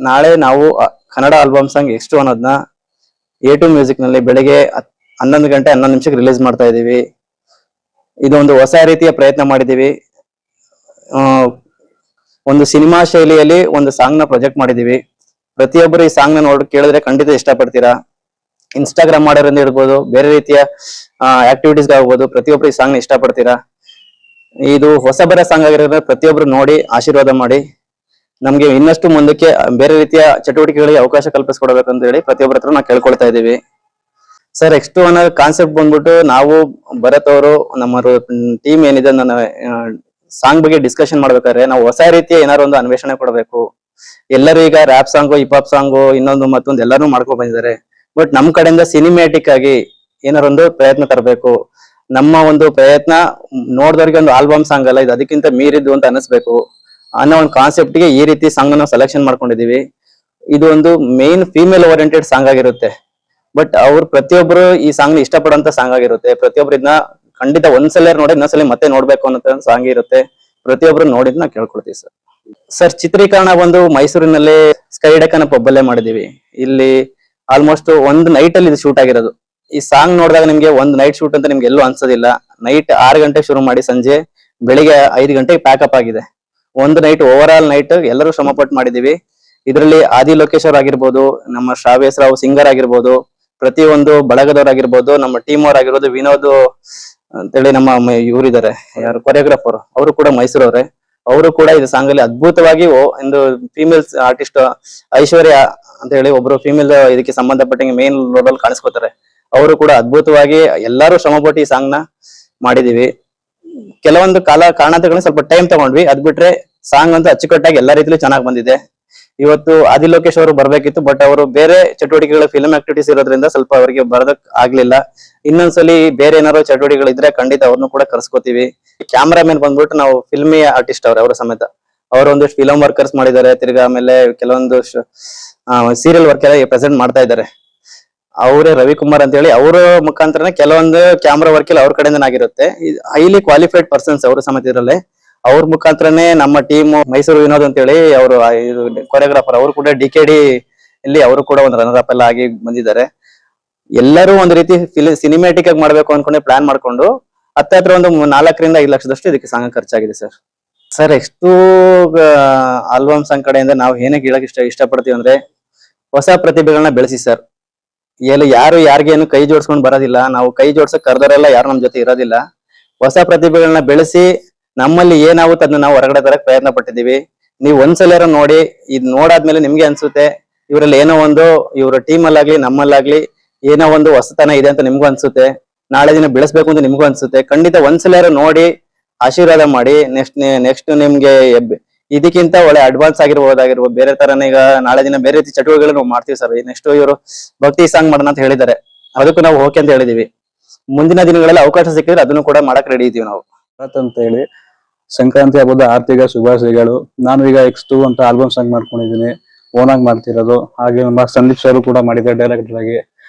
ನಾಳೆ ನಾವು Kannada album song X2 ಅನ್ನೋದನ್ನ A2 ಮ್ಯೂಸಿಕ್ ನಲ್ಲಿ ಬೆಳಿಗ್ಗೆ 11 ಗಂಟೆ 11 ನಿಮಿಷಕ್ಕೆ ರಿಲೀಸ್ ಮಾಡ್ತಾ ಇದೀವಿ. ಇದೊಂದು ಹೊಸ ರೀತಿಯ ಪ್ರಯತ್ನ ಮಾಡಿದೀವಿ. ಒಂದು ಸಿನಿಮಾ ಶೈಲಿಯಲ್ಲಿ ಒಂದು ಸಾಂಗ್ ನ ಪ್ರೊಜೆಕ್ಟ್ ಮಾಡಿದೀವಿ. ಪ್ರತಿಯೊಬ್ಬರು ಈ ಸಾಂಗ್ ನ ನೋಡಿ ಕೇಳಿದ್ರೆ ಖಂಡಿತ ಇಷ್ಟಪಡ್ತೀರಾ. ಇನ್ಸ್ಟಾಗ್ರಾಮ್ ಮಾಡೋದ್ರಿಂದ ಇರ್ಬೋದು, ಬೇರೆ ರೀತಿಯ ಆಕ್ಟಿವಿಟೀಸ್ ಆಗ್ಬೋದು, ಪ್ರತಿಯೊಬ್ಬರು ಈ ಸಾಂಗ್ ನ ಇಷ್ಟಪಡ್ತೀರಾ. ಇದು ಹೊಸಬರ ಸಾಂಗ್ ಆಗಿರೋದ್ರಿಂದ ಪ್ರತಿಯೊಬ್ರು ನೋಡಿ ಆಶೀರ್ವಾದ ಮಾಡಿ ನಮ್ಗೆ ಇನ್ನಷ್ಟು ಮುಂದಕ್ಕೆ ಬೇರೆ ರೀತಿಯ ಚಟುವಟಿಕೆಗಳಿಗೆ ಅವಕಾಶ ಕಲ್ಪಿಸ್ಕೊಡ್ಬೇಕಂತ ಹೇಳಿ ಪ್ರತಿಯೊಬ್ಬರ ಹತ್ರ ನಾವು ಕೇಳ್ಕೊಳ್ತಾ ಇದೀವಿ. ಸರ್, X2 ಅನ್ನೋ ಕಾನ್ಸೆಪ್ಟ್ ಬಂದ್ಬಿಟ್ಟು ನಾವು ಭರತ್ ಅವರು ನಮ್ಮ ಟೀಮ್ ಏನಿದೆ ನನ್ನ ಸಾಂಗ್ ಬಗ್ಗೆ ಡಿಸ್ಕಷನ್ ಮಾಡ್ಬೇಕಾದ್ರೆ ನಾವು ಹೊಸ ರೀತಿಯ ಏನಾದ್ರು ಒಂದು ಅನ್ವೇಷಣೆ ಕೊಡಬೇಕು. ಎಲ್ಲರೂ ಈಗ rap song, hip hop song, ಇನ್ನೊಂದು ಮತ್ತೊಂದು ಎಲ್ಲರೂ ಮಾಡ್ಕೊಂಡ್ ಬಂದಿದ್ದಾರೆ. ಬಟ್ ನಮ್ ಕಡೆಯಿಂದ ಸಿನಿಮ್ಯಾಟಿಕ್ ಆಗಿ ಏನಾರೊಂದು ಪ್ರಯತ್ನ ತರಬೇಕು. ನಮ್ಮ ಒಂದು ಪ್ರಯತ್ನ ನೋಡಿದವ್ರಿಗೆ ಒಂದು ಆಲ್ಬಮ್ ಸಾಂಗ್ ಅಲ್ಲ, ಇದು ಅದಕ್ಕಿಂತ ಮೀರಿದ್ದು ಅಂತ ಅನಿಸ್ಬೇಕು ಅನ್ನೋ ಒಂದು ಕಾನ್ಸೆಪ್ಟ್ ಗೆ ಈ ರೀತಿ ಸಾಂಗ್ ಅನ್ನು ಸೆಲೆಕ್ಷನ್ ಮಾಡ್ಕೊಂಡಿದೀವಿ. ಇದು ಒಂದು ಮೇನ್ ಫೀಮೇಲ್ ಓರಿಯೆಂಟೆಡ್ ಸಾಂಗ್ ಆಗಿರುತ್ತೆ. ಬಟ್ ಅವ್ರು ಪ್ರತಿಯೊಬ್ರು ಈ ಸಾಂಗ್ ನ ಇಷ್ಟಪಡುವಂತ ಸಾಂಗ್ ಆಗಿರುತ್ತೆ. ಪ್ರತಿಯೊಬ್ರು ಇದನ್ನ ಖಂಡಿತ ಒಂದ್ಸಲ ನೋಡಿ ಇನ್ನೊಂದ್ಸಲ ಮತ್ತೆ ನೋಡ್ಬೇಕು ಅನ್ನೋ ಸಾಂಗ್ ಇರುತ್ತೆ. ಪ್ರತಿಯೊಬ್ರು ನೋಡಿದ್ನ ಕೇಳ್ಕೊಳ್ತೀವಿ ಸರ್. ಸರ್, ಚಿತ್ರೀಕರಣ ಬಂದು ಮೈಸೂರಿನಲ್ಲಿ ಸ್ಕೈ ಡೆಕ್ ಅನ್ನೋ ಪಬ್ಬಲ್ಲೇ ಮಾಡಿದೀವಿ. ಇಲ್ಲಿ ಆಲ್ಮೋಸ್ಟ್ ಒಂದು ನೈಟ್ ಅಲ್ಲಿ ಇದು ಶೂಟ್ ಆಗಿರೋದು. ಈ ಸಾಂಗ್ ನೋಡಿದಾಗ ನಿಮ್ಗೆ ಒಂದು ನೈಟ್ ಶೂಟ್ ಅಂತ ನಿಮ್ಗೆ ಎಲ್ಲೂ ಅನ್ಸೋದಿಲ್ಲ. ನೈಟ್ 6 ಗಂಟೆ ಶುರು ಮಾಡಿ ಸಂಜೆ ಬೆಳಿಗ್ಗೆ 5 ಗಂಟೆಗೆ ಪ್ಯಾಕಪ್ ಆಗಿದೆ. ಒಂದು ನೈಟ್, ಓವರ್ ಆಲ್ ನೈಟ್ ಎಲ್ಲರೂ ಶ್ರಮ ಪಟ್ಟು ಮಾಡಿದೀವಿ. ಇದರಲ್ಲಿ ಆದಿ ಲೋಕೇಶ್ ಅವ್ರ ಆಗಿರ್ಬೋದು, ನಮ್ಮ ಶ್ರಾವ್ಯಸ್ ರಾವ್ ಸಿಂಗರ್ ಆಗಿರ್ಬೋದು, ಪ್ರತಿಯೊಂದು ಬಳಗದವ್ರಾಗಿರ್ಬೋದು, ನಮ್ಮ ಟೀಮ್ ಅವ್ರ ಆಗಿರ್ಬೋದು, ವಿನೋದ್ ಅಂತೇಳಿ ನಮ್ಮ ಇವರಿದ್ದಾರೆ, ಯಾರು ಕೊರಿಯೋಗ್ರಾಫರ್, ಅವರು ಕೂಡ ಮೈಸೂರವ್ರೆ. ಅವರು ಕೂಡ ಇದು ಸಾಂಗ್ ಅಲ್ಲಿ ಅದ್ಭುತವಾಗಿ ಒಂದು ಫೀಮೇಲ್ ಆರ್ಟಿಸ್ಟ್ ಐಶ್ವರ್ಯ ಅಂತ ಹೇಳಿ ಒಬ್ರು ಫೀಮೇಲ್ ಇದಕ್ಕೆ ಸಂಬಂಧಪಟ್ಟಂಗೆ ಮೇನ್ ರೋಲ್ ಅಲ್ಲಿ ಕಾಣಿಸ್ಕೋತಾರೆ. ಅವರು ಕೂಡ ಅದ್ಭುತವಾಗಿ ಎಲ್ಲರೂ ಶ್ರಮಪಟ್ಟು ಈ ಸಾಂಗ್ ನ ಮಾಡಿದೀವಿ. ಕೆಲವೊಂದು ಕಾರಣತೆಗಳನ್ನ ಸ್ವಲ್ಪ ಟೈಮ್ ತಗೊಂಡ್ವಿ. ಅದ್ ಬಿಟ್ರೆ ಸಾಂಗ್ ಅಂತೂ ಅಚ್ಚುಕಟ್ಟಾಗಿ ಎಲ್ಲಾ ರೀತಿಲೂ ಚೆನ್ನಾಗಿ ಬಂದಿದೆ. ಇವತ್ತು ಆದಿ ಲೋಕೇಶ್ ಅವರು ಬರ್ಬೇಕಿತ್ತು, ಬಟ್ ಅವರು ಬೇರೆ ಚಟುವಟಿಕೆಗಳ ಫಿಲ್ಮ್ ಆಕ್ಟಿವಿಟೀಸ್ ಇರೋದ್ರಿಂದ ಸ್ವಲ್ಪ ಅವರಿಗೆ ಬರೋದಕ್ ಆಗ್ಲಿಲ್ಲ. ಇನ್ನೊಂದ್ಸಲಿ ಬೇರೆ ಏನಾದ್ರು ಚಟುವಟಿಕೆಗಳು ಇದ್ರೆ ಖಂಡಿತ ಅವ್ರನ್ನು ಕೂಡ ಕರ್ಸ್ಕೊತೀವಿ. ಕ್ಯಾಮ್ರಾಮನ್ ಬಂದ್ಬಿಟ್ಟು ನಾವು ಫಿಲ್ಮಿ ಆರ್ಟಿಸ್ಟ್ ಅವ್ರ ಸಮೇತ ಅವರು ಒಂದಿಷ್ಟು ಫಿಲಂ ವರ್ಕರ್ಸ್ ಮಾಡಿದ್ದಾರೆ. ತಿರ್ಗಾ ಆಮೇಲೆ ಕೆಲವೊಂದು ಸೀರಿಯಲ್ ವರ್ಕ್ ಎಲ್ಲ ಪ್ರೆಸೆಂಟ್ ಮಾಡ್ತಾ ಇದ್ದಾರೆ. ಅವರೇ ರವಿಕುಮಾರ್ ಅಂತ ಹೇಳಿ ಅವರ ಮುಖಾಂತರನೇ ಕೆಲವೊಂದು ಕ್ಯಾಮ್ರಾ ವರ್ಕ್ ಎಲ್ಲ ಅವ್ರ ಕಡೆಯಿಂದ ಆಗಿರುತ್ತೆ. ಹೈಲಿ ಕ್ವಾಲಿಫೈಡ್ ಪರ್ಸನ್ಸ್ ಅವರು ಸಮೇತ ಇರಲ್ಲ. ಅವ್ರ ಮುಖಾಂತರನೇ ನಮ್ಮ ಟೀಮ್ ಮೈಸೂರು ವಿನೋದ್ ಅಂತ ಹೇಳಿ ಅವರು ಕೊರಿಯೋಗ್ರಾಫರ್, ಅವರು ಕೂಡ DKD ಇಲ್ಲಿ ಅವರು ಕೂಡ ಒಂದು ರನ್ನರ್ ಅಪ್ ಎಲ್ಲ ಆಗಿ ಬಂದಿದ್ದಾರೆ. ಎಲ್ಲರೂ ಒಂದು ರೀತಿ ಸಿನಿಮ್ಯಾಟಿಕ್ ಆಗಿ ಮಾಡ್ಬೇಕು ಅನ್ಕೊಂಡೆ ಪ್ಲಾನ್ ಮಾಡ್ಕೊಂಡು ಹತ್ರ ಒಂದು 4 ರಿಂದ 5 ಲಕ್ಷದಷ್ಟು ಇದಕ್ಕೆ ಸಾಂಗ್ ಖರ್ಚಾಗಿದೆ sir. Sir, X2 album song ಕಡೆಯಿಂದ ನಾವು ಏನಕ್ಕೆ ಹೇಳಕ್ ಇಷ್ಟಪಡ್ತೀವಿ ಅಂದ್ರೆ, ಹೊಸ ಪ್ರತಿಭೆಗಳನ್ನ ಬೆಳೆಸಿ ಸರ್. ಯಾರು ಯಾರಿಗೇನು ಕೈ ಜೋಡಿಸ್ಕೊಂಡು ಬರೋದಿಲ್ಲ. ನಾವು ಕೈ ಜೋಡ್ಸಕ್ ಕರೆದವರೆಲ್ಲ ಯಾರು ನಮ್ ಜೊತೆ ಇರೋದಿಲ್ಲ. ಹೊಸ ಪ್ರತಿಭೆಗಳನ್ನ ಬೆಳೆಸಿ ನಮ್ಮಲ್ಲಿ ಏನಾಗುತ್ತೆ ಅದನ್ನ ನಾವು ಹೊರಗಡೆ ತರಕ್ ಪ್ರಯತ್ನ ಪಟ್ಟಿದೀವಿ. ನೀವು ಒಂದ್ಸಲ ನೋಡಿ, ಇದ್ ನೋಡಾದ್ಮೇಲೆ ನಿಮ್ಗೆ ಅನ್ಸುತ್ತೆ ಇವರಲ್ಲಿ ಏನೋ ಒಂದು ಇವ್ರ ಟೀಮ್ ಅಲ್ಲಾಗ್ಲಿ ನಮ್ಮಲ್ಲಾಗ್ಲಿ ಏನೋ ಒಂದು ಹೊಸತನ ಇದೆ ಅಂತ ನಿಮ್ಗೂ ಅನ್ಸುತ್ತೆ. ನಾಳೆ ದಿನ ಬೆಳೆಸ್ಬೇಕು ಅಂತ ನಿಮ್ಗೂ ಅನ್ಸುತ್ತೆ. ಖಂಡಿತ ಒಂದ್ಸಲ ನೋಡಿ ಆಶೀರ್ವಾದ ಮಾಡಿ. ನೆಕ್ಸ್ಟ್ ನಿಮ್ಗೆ ಇದಕ್ಕಿಂತ ಒಳ್ಳೆ ಅಡ್ವಾನ್ಸ್ ಆಗಿರ್ಬೋದು. ಬೇರೆ ತರನೇ ಈಗ ನಾಳೆ ದಿನ ಬೇರೆ ರೀತಿ ಚಟುವಟಿಕೆಗಳು ನಾವು ಮಾಡ್ತೀವಿ ಸರ್. ನೆಕ್ಸ್ಟ್ ಇವರು ಭಕ್ತಿ ಸಾಂಗ್ ಮಾಡೋಣ ಅಂತ ಹೇಳಿದ್ದಾರೆ. ಅದಕ್ಕೂ ನಾವು ಓಕೆ ಅಂತ ಹೇಳಿದೀವಿ. ಮುಂದಿನ ದಿನಗಳಲ್ಲಿ ಅವಕಾಶ ಸಿಕ್ಕಿದ್ರೆ ಅದನ್ನು ಕೂಡ ಮಾಡಕ್ ರೆಡಿ ಇದೀವಿ ನಾವು ಅಂತ ಹೇಳಿ. ಸಂಕ್ರಾಂತಿ ಹಬ್ಬದ ಆರ್ಥಿಕ ಶುಭಾಶಯಗಳು. ನಾನು ಈಗ X2 ಅಂತ ಆಲ್ಬಮ್ ಸಾಂಗ್ ಮಾಡ್ಕೊಂಡಿದ್ದೀನಿ, ಓನ್ ಆಗಿ ಮಾಡ್ತಿರೋದು. ಹಾಗೆ ನಮ್ಮ ಸಂದೀಪ್ ಸರ್ ಕೂಡ ಮಾಡಿದ್ದಾರೆ ಡೈರೆಕ್ಟರ್ ಆಗಿ.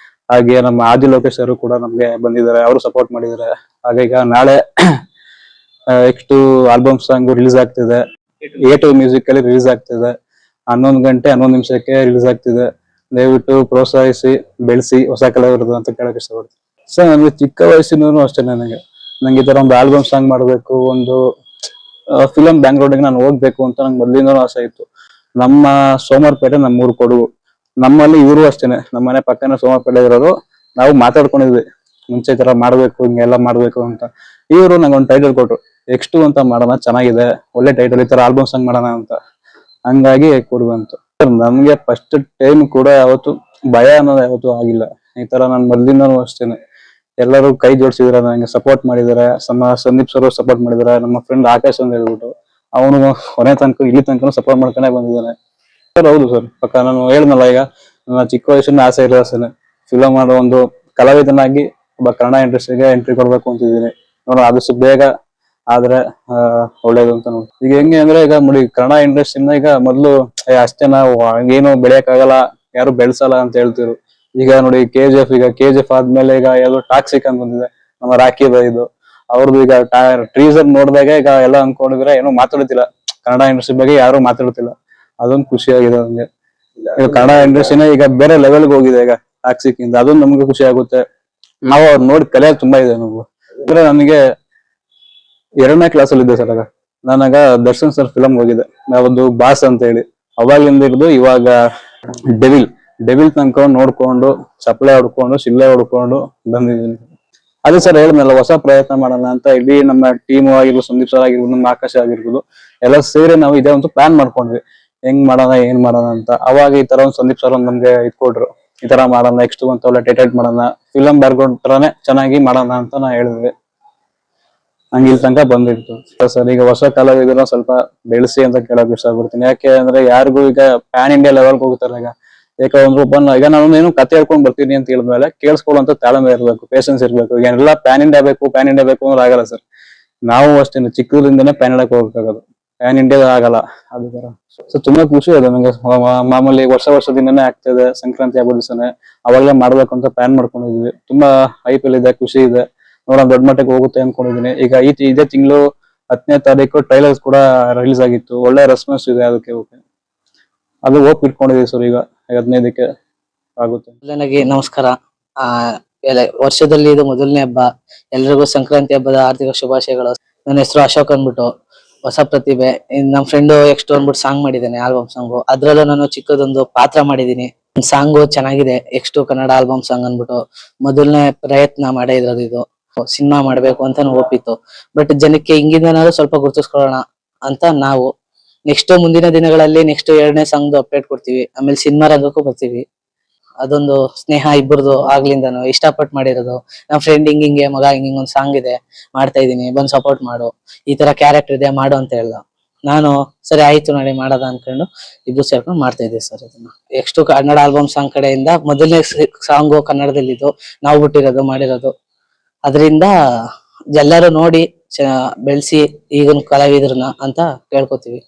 ಹಾಗೆ ನಮ್ಮ ಆದಿ ಲೋಕೇಶ್ ಅವರು ಕೂಡ ನಮ್ಗೆ ಬಂದಿದ್ದಾರೆ, ಅವರು ಸಪೋರ್ಟ್ ಮಾಡಿದ್ದಾರೆ. ಹಾಗೆ ಈಗ ನಾಳೆ X2 ಆಲ್ಬಮ್ ಸಾಂಗ್ ರಿಲೀಸ್ ಆಗ್ತಿದೆ. A2 ಮ್ಯೂಸಿಕ್ ಅಲ್ಲಿ ರಿಲೀಸ್ ಆಗ್ತಿದೆ. 11 ಗಂಟೆ 11 ನಿಮಿಷಕ್ಕೆ ರಿಲೀಸ್ ಆಗ್ತಿದೆ. ದಯವಿಟ್ಟು ಪ್ರೋತ್ಸಾಹಿಸಿ, ಬೆಳೆಸಿ, ಹೊಸ ಕಲಾವಿದರು ಅಂತ ಕೇಳಕ್ ಇಷ್ಟಪಡ್ತೀನಿ ಸರ್. ನನಗೆ ಚಿಕ್ಕ ವಯಸ್ಸಿನೂ ಅಷ್ಟೇ, ನಂಗೆ ಈ ತರ ಒಂದು ಆಲ್ಬಮ್ ಸಾಂಗ್ ಮಾಡ್ಬೇಕು, ಒಂದು ಫಿಲಂ ಬ್ಯಾಂಗ್ಳೂರ್ಗೆ ನಾನು ಹೋಗ್ಬೇಕು ಅಂತ ನಂಗೆ ಮೊದಲಿಂದನೂ ಆಸೆ ಇತ್ತು. ನಮ್ಮ ಸೋಮವಾರಪೇಟೆ ನಮ್ಮೂರು ಕೊಡಗು, ನಮ್ಮಲ್ಲಿ ಇವರು ಅಷ್ಟೇನೆ, ನಮ್ಮ ಮನೆ ಪಕ್ಕನ ಸೋಮವಾರಪೇಟೆ ಇರೋದು. ನಾವು ಮಾತಾಡ್ಕೊಂಡಿದ್ವಿ ಮುಂಚೆ ತರ ಮಾಡ್ಬೇಕು, ಹಿಂಗೆಲ್ಲ ಮಾಡ್ಬೇಕು ಅಂತ. ಇವರು ನಂಗೆ ಒಂದು ಟೈಟಲ್ ಕೊಟ್ರು, X2 ಅಂತ ಮಾಡೋಣ, ಚೆನ್ನಾಗಿದೆ, ಒಳ್ಳೆ ಟೈಟಲ್, ಈ ತರ ಆಲ್ಬಮ್ ಸಾಂಗ್ ಮಾಡೋಣ ಅಂತ. ಹಂಗಾಗಿ ಕೊಡುವಂತ. ನಮ್ಗೆ ಫಸ್ಟ್ ಟೈಮ್ ಕೂಡ ಯಾವತ್ತು ಭಯ ಅನ್ನೋದು ಯಾವತ್ತೂ ಆಗಿಲ್ಲ. ಈ ತರ ನಾನು ಮೊದ್ಲಿಂದನೂ ಅಷ್ಟೇನೆ, ಎಲ್ಲರೂ ಕೈ ಜೋಡಿಸಿದಾರೆ, ನಂಗೆ ಸಪೋರ್ಟ್ ಮಾಡಿದಾರೆ. ಸಂದೀಪ್ ಸರ್ ಸಪೋರ್ಟ್ ಮಾಡಿದಾರೆ. ನಮ್ಮ ಫ್ರೆಂಡ್ ಆಕಾಶ್ ಅಂತ ಹೇಳ್ಬಿಟ್ಟು ಅವನು ಕೊನೆ ತನಕ ಇಲ್ಲಿ ತನಕ ಸಪೋರ್ಟ್ ಮಾಡ್ಕೊಂಡೇ ಬಂದಿದ್ದಾನೆ ಸರ್. ಹೌದು ಸರ್, ಪಕ್ಕ ನಾನು ಹೇಳಿದ್ನಲ್ಲ, ಈಗ ನನ್ನ ಚಿಕ್ಕ ವಯಸ್ಸಿನ ಆಸೆ ಇರೋ ಆಸೆನೆ ಫಿಲಂ ಮಾಡೋ ಒಂದು ಕಲಾವಿದನಾಗಿ ಒಬ್ಬ ಕನ್ನಡ ಇಂಡಸ್ಟ್ರಿಗೆ ಎಂಟ್ರಿ ಕೊಡ್ಬೇಕು ಅಂತಿದ್ದೀನಿ. ನೋಡೋಣ, ಆದಷ್ಟು ಬೇಗ ಆದ್ರೆ ಒಳ್ಳೇದು ಅಂತ ನೋಡಿ. ಈಗ ಹೆಂಗೆ ಅಂದ್ರೆ, ಈಗ ನೋಡಿ ಕನ್ನಡ ಇಂಡಸ್ಟ್ರಿನ ಈಗ ಮೊದ್ಲು ಅಷ್ಟೇ ನಾವು ಏನು ಬೆಳೆಯಕ್ಕಾಗಲ್ಲ, ಯಾರು ಬೆಳ್ಸಲ್ಲ ಅಂತ ಹೇಳ್ತಿರು. ಈಗ ನೋಡಿ KGF, ಈಗ KGF ಆದ್ಮೇಲೆ ಈಗ ಎಲ್ಲೋ ಟಾಕ್ಸಿಕ್ ಅಂತ ಬಂದಿದೆ, ನಮ್ಮ ರಾಕಿ ಇದು ಅವ್ರದ್ದು. ಈಗ ಟ್ರೀಸರ್ ನೋಡಿದಾಗ ಈಗ ಎಲ್ಲ ಅನ್ಕೊಂಡಿದ್ರೆ ಏನೋ ಮಾತಾಡ್ತಿಲ್ಲ, ಕನ್ನಡ ಇಂಡಸ್ಟ್ರಿ ಬಗ್ಗೆ ಯಾರು ಮಾತಾಡ್ತಿಲ್ಲ. ಅದೊಂದು ಖುಷಿ ಆಗಿದೆ ನಮ್ಗೆ. ಈಗ ಕನ್ನಡ ಇಂಡಸ್ಟ್ರಿನ ಈಗ ಬೇರೆ ಲೆವೆಲ್ಗೆ ಹೋಗಿದೆ ಈಗ ಟಾಕ್ಸಿಕ್ ಇಂದ, ಅದು ನಮ್ಗೆ ಖುಷಿ ಆಗುತ್ತೆ. ನಾವು ಅವ್ರು ನೋಡಿ ಕಲಿಯೋದು ತುಂಬಾ ಇದೆ ನಾವು. ಅಂದ್ರೆ ನನಗೆ 2ನೇ ಕ್ಲಾಸ್ ಅಲ್ಲಿ ಇದ್ದೆ ಸರ್ ಆಗ. ನಾನಾಗ ದರ್ಶನ್ ಸರ್ ಫಿಲಮ್ ಹೋಗಿದ್ದೆ, ನಾವೊಂದು ಬಾಸ್ ಅಂತ ಹೇಳಿ. ಅವಾಗಿಂದ ಹಿಡಿದು ಇವಾಗ ಡೆವಿಲ್ ತನಕ ನೋಡ್ಕೊಂಡು ಚಪ್ಪಳೆ ಹೊಡ್ಕೊಂಡು ಶಿಲ್ಲೆ ಹೊಡ್ಕೊಂಡು ಬಂದಿದ್ದೀನಿ. ಅದೇ ಸರ್ ಹೇಳಿದ್ನಲ್ಲ, ಹೊಸ ಪ್ರಯತ್ನ ಮಾಡೋಣ ಅಂತ ಇಡೀ ನಮ್ಮ ಟೀಮ್ ಆಗಿರ್ಬೋದು, ಸಂದೀಪ್ ಸರ್ ಆಗಿರ್ಬೋದು, ನಮ್ಮ ಆಕಾಶ ಆಗಿರ್ಬೋದು, ಎಲ್ಲ ಸೇರಿ ನಾವು ಇದೇ ಒಂದು ಪ್ಲಾನ್ ಮಾಡ್ಕೊಂಡ್ವಿ, ಹೆಂಗ್ ಮಾಡೋಣ ಏನ್ ಮಾಡೋಣ ಅಂತ. ಅವಾಗ ಈ ತರ ಒಂದು ಸಂದೀಪ್ ಸರ್ ನಮ್ಗೆ ಇಟ್ಕೊಟ್ರು, ಈ ತರ ಮಾಡೋಣ, ನೆಕ್ಸ್ಟ್ ಅಂತ ಒಳ್ಳೆ ಟೈಟಲ್ ಮಾಡೋಣ, ಫಿಲಂ ಬ್ಯಾಕ್ಗ್ರೌಂಡ್ ತರಾನೇ ಚೆನ್ನಾಗಿ ಮಾಡೋಣ ಅಂತ ನಾ ಹೇಳಿದ್ವಿ. ಹಂಗೆ ಇಲ್ಲಿ ತನಕ ಬಂದಿತ್ತು ಸರ್. ಈಗ ಹೊಸ ಕಲಾವಿದರನ್ನ ಸ್ವಲ್ಪ ಬೆಳೆಸಿ ಅಂತ ಕೇಳಕ್ ಇಷ್ಟಪಡ್ತೀನಿ. ಯಾಕೆ ಅಂದ್ರೆ ಯಾರಿಗೂ ಈಗ ಪ್ಯಾನ್ ಇಂಡಿಯಾ ಲೆವೆಲ್ಗೆ ಹೋಗ್ತಾರೆ ಈಗ. ಯಾಕಂದ್ರೆ ಈಗ ನಾನು ಏನು ಕತೆ ಹೇಳ್ಕೊಂಡ್ ಬರ್ತೀನಿ ಅಂತ ಹೇಳಿದ್ಮೇಲೆ ಕೇಳಿಸ್ಕೊಳ್ಳುವಂತ ತಾಳ್ಮೆ ಇರ್ಬೇಕು, ಪೇಷನ್ಸ್ ಇರ್ಬೇಕು. ಈಗ ಎಲ್ಲ ಪ್ಯಾನ್ ಇಂಡಿಯಾ ಬೇಕು ಅಂದ್ರೆ ಆಗಲ್ಲ ಸರ್. ನಾವು ಅಷ್ಟೇ ಚಿಕ್ಕದಿಂದನೇ ಪ್ಯಾನ್ ಇಂಡಿಯಾಕ್ ಹೋಗಕ್ಕಾಗೋದು, ಪ್ಯಾನ್ ಇಂಡಿಯಾ ಆಗಲ್ಲ. ಅದು ತರ ಸೊ ತುಂಬಾ ಖುಷಿ ಇದೆ ನಂಗೆ. ಮಾಮೂಲಿ ವರ್ಷದಿಂದನೇ ಆಗ್ತಿದೆ, ಸಂಕ್ರಾಂತಿ ಹಬ್ಬದ ದಿವಸನೇ ಅವಾಗಲೇ ಮಾಡ್ಬೇಕು ಅಂತ ಪ್ಲಾನ್ ಮಾಡ್ಕೊಂಡಿದ್ವಿ. ತುಂಬಾ ಹೈಪಲ್ ಇದೆ, ಖುಷಿ ಇದೆ. ನೋಡೋಣ ದೊಡ್ಡ ಮಟ್ಟಕ್ಕೆ ಹೋಗುತ್ತೆ ಅನ್ಕೊಂಡಿದೀನಿ. ಈಗ ಇದೇ ತಿಂಗಳು 10ನೇ ತಾರೀಕು ಟ್ರೈಲರ್ಸ್ ಕೂಡ ರಿಲೀಸ್ ಆಗಿತ್ತು, ಒಳ್ಳೆ ರೆಸ್ಪಾನ್ಸ್ ಇದೆ ಅದಕ್ಕೆ. ಅದು ಹೋಪ್ ಇಟ್ಕೊಂಡಿದೀವಿ ಸರ್. ಈಗ 15ಕ್ಕೆ ಆಗುತ್ತೆ. ನನಗೆ ನಮಸ್ಕಾರ. ಆ ವರ್ಷದಲ್ಲಿ ಇದು ಮೊದಲನೇ ಹಬ್ಬ. ಎಲ್ರಿಗೂ ಸಂಕ್ರಾಂತಿ ಹಬ್ಬದ ಆರ್ಥಿಕ ಶುಭಾಶಯಗಳು. ನನ್ನ ಹೆಸರು ಅಶೋಕ್ ಅಂದ್ಬಿಟ್ಟು, ಹೊಸ ಪ್ರತಿಭೆ. ನಮ್ಮ ಫ್ರೆಂಡ್ ಎಕ್ಸ್ಟೋ ಅಂದ್ಬಿಟ್ಟು ಸಾಂಗ್ ಮಾಡಿದ್ದೇನೆ, ಆಲ್ಬಮ್ ಸಾಂಗು. ಅದ್ರಲ್ಲೂ ನಾನು ಚಿಕ್ಕದೊಂದು ಪಾತ್ರ ಮಾಡಿದೀನಿ. ಸಾಂಗು ಚೆನ್ನಾಗಿದೆ, ಎಕ್ಸ್ಟೋ ಕನ್ನಡ ಆಲ್ಬಮ್ ಸಾಂಗ್ ಅಂದ್ಬಿಟ್ಟು. ಮೊದಲನೇ ಪ್ರಯತ್ನ ಮಾಡೇ ಇರೋದು ಇದು. ಸಿನಿಮಾ ಮಾಡ್ಬೇಕು ಅಂತ ಒಪ್ಪಿತ್ತು. ಬಟ್ ಜನಕ್ಕೆ ಹಿಂಗಿಂದನಾದ್ರೂ ಸ್ವಲ್ಪ ಗುರುತಿಸ್ಕೊಳ್ಳೋಣ ಅಂತ ನಾವು ನೆಕ್ಸ್ಟ್ ಮುಂದಿನ ದಿನಗಳಲ್ಲಿ ನೆಕ್ಸ್ಟ್ 2ನೇ ಸಾಂಗ್ ಅಪ್ಡೇಟ್ ಕೊಡ್ತೀವಿ. ಆಮೇಲೆ ಸಿನಿಮಾ ರಂಗಕ್ಕೂ ಬರ್ತೀವಿ. ಅದೊಂದು ಸ್ನೇಹ ಇಬ್ಬರದು ಆಗ್ಲಿಂದನು ಇಷ್ಟಪಟ್ಟು ಮಾಡಿರೋದು. ನಮ್ಮ ಫ್ರೆಂಡ್ ಹಿಂಗೆ ಮಗ ಹಿಂಗೊಂದು ಸಾಂಗ್ ಇದೆ, ಮಾಡ್ತಾ ಇದೀನಿ, ಬಂದ್ ಸಪೋರ್ಟ್ ಮಾಡು, ಈ ತರ ಕ್ಯಾರೆಕ್ಟರ್ ಇದೆ ಮಾಡು ಅಂತ ಹೇಳ್ದ. ನಾನು ಸರಿ ಆಯ್ತು ನಾಳೆ ಮಾಡೋದ ಅನ್ಕೊಂಡು ಇಬ್ರು ಸೇರ್ಕೊಂಡು ಮಾಡ್ತಾ ಇದ್ದೀವಿ ಸರ್ ಇದನ್ನ. ಎಷ್ಟು ಕನ್ನಡ ಆಲ್ಬಮ್ ಸಾಂಗ್ ಕಡೆಯಿಂದ ಮೊದಲನೇ ಸಾಂಗು ಕನ್ನಡದಲ್ಲಿದ್ದು, ನಾವು ಬಿಟ್ಟಿರೋದು ಮಾಡಿರೋದು. ಅದರಿಂದ ಎಲ್ಲರೂ ನೋಡಿ ಬೆಳೆಸಿ ಈಗಿನ ಕಲಾವಿದ್ರನ್ನ ಅಂತ ಕೇಳ್ಕೊತೀವಿ.